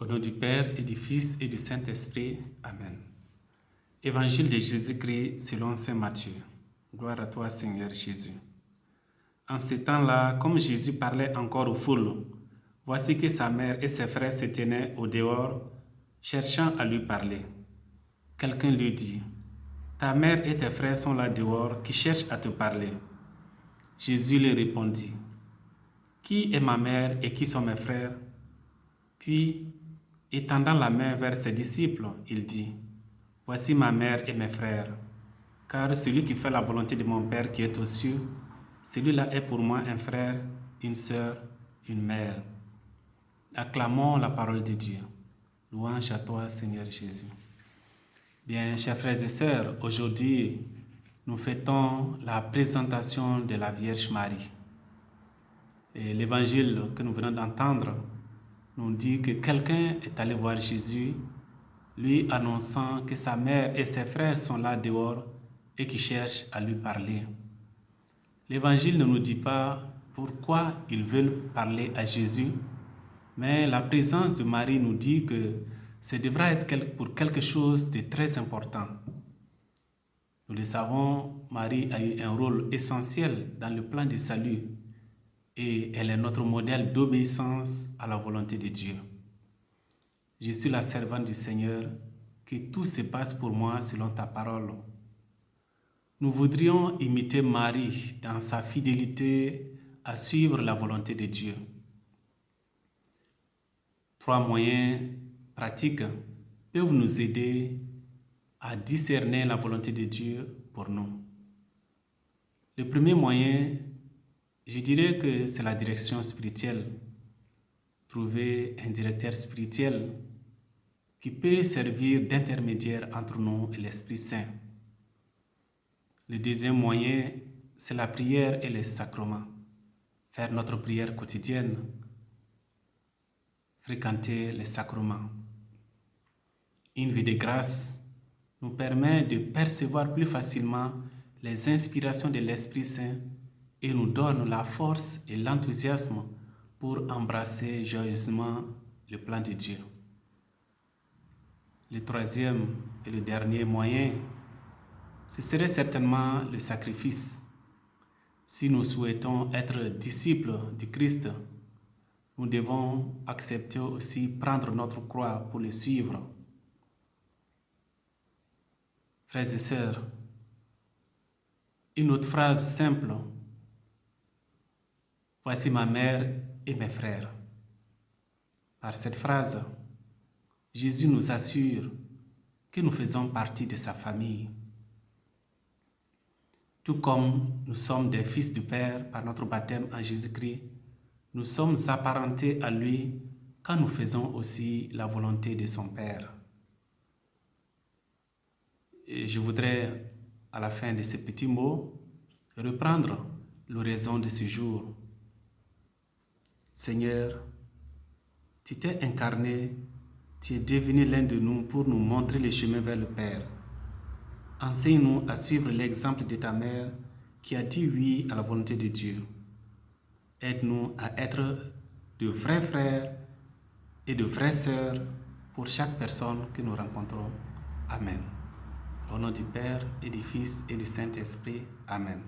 Au nom du Père et du Fils et du Saint-Esprit. Amen. Évangile de Jésus-Christ selon saint Matthieu. Gloire à toi, Seigneur Jésus. En ce temps-là, comme Jésus parlait encore aux foules, voici que sa mère et ses frères se tenaient au dehors, cherchant à lui parler. Quelqu'un lui dit, « Ta mère et tes frères sont là dehors qui cherchent à te parler. » Jésus lui répondit, « Qui est ma mère et qui sont mes frères ?» Puis, étendant la main vers ses disciples, il dit, « Voici ma mère et mes frères, car celui qui fait la volonté de mon Père qui est aux cieux, celui-là est pour moi un frère, une sœur, une mère. » Acclamons la parole de Dieu. Louange à toi, Seigneur Jésus. Bien, chers frères et sœurs, aujourd'hui, nous fêtons la présentation de la Vierge Marie. Et l'évangile que nous venons d'entendre nous dit que quelqu'un est allé voir Jésus, lui annonçant que sa mère et ses frères sont là dehors et qui cherchent à lui parler. L'évangile ne nous dit pas pourquoi ils veulent parler à Jésus, mais la présence de Marie nous dit que ce devra être pour quelque chose de très important. Nous le savons, Marie a eu un rôle essentiel dans le plan de salut et elle est notre modèle d'obéissance à la volonté de Dieu. Je suis la servante du Seigneur, que tout se passe pour moi selon ta parole. Nous voudrions imiter Marie dans sa fidélité à suivre la volonté de Dieu. 3 moyens pratiques peuvent nous aider à discerner la volonté de Dieu pour nous. Le premier moyen, je dirais que c'est la direction spirituelle. Trouver un directeur spirituel qui peut servir d'intermédiaire entre nous et l'Esprit Saint. Le deuxième moyen, c'est la prière et les sacrements. Faire notre prière quotidienne, fréquenter les sacrements. Une vie de grâce nous permet de percevoir plus facilement les inspirations de l'Esprit Saint et nous donne la force et l'enthousiasme pour embrasser joyeusement le plan de Dieu. Le troisième et le dernier moyen, ce serait certainement le sacrifice. Si nous souhaitons être disciples du Christ, nous devons accepter aussi prendre notre croix pour le suivre. Frères et sœurs, une autre phrase simple. Voici ma mère et mes frères. Par cette phrase, Jésus nous assure que nous faisons partie de sa famille. Tout comme nous sommes des fils du Père par notre baptême en Jésus-Christ, nous sommes apparentés à lui quand nous faisons aussi la volonté de son Père. Et je voudrais, à la fin de ces petits mots, reprendre l'oraison de ce jour. Seigneur, tu t'es incarné, tu es devenu l'un de nous pour nous montrer le chemin vers le Père. Enseigne-nous à suivre l'exemple de ta mère qui a dit oui à la volonté de Dieu. Aide-nous à être de vrais frères et de vraies sœurs pour chaque personne que nous rencontrons. Amen. Au nom du Père et du Fils et du Saint-Esprit. Amen.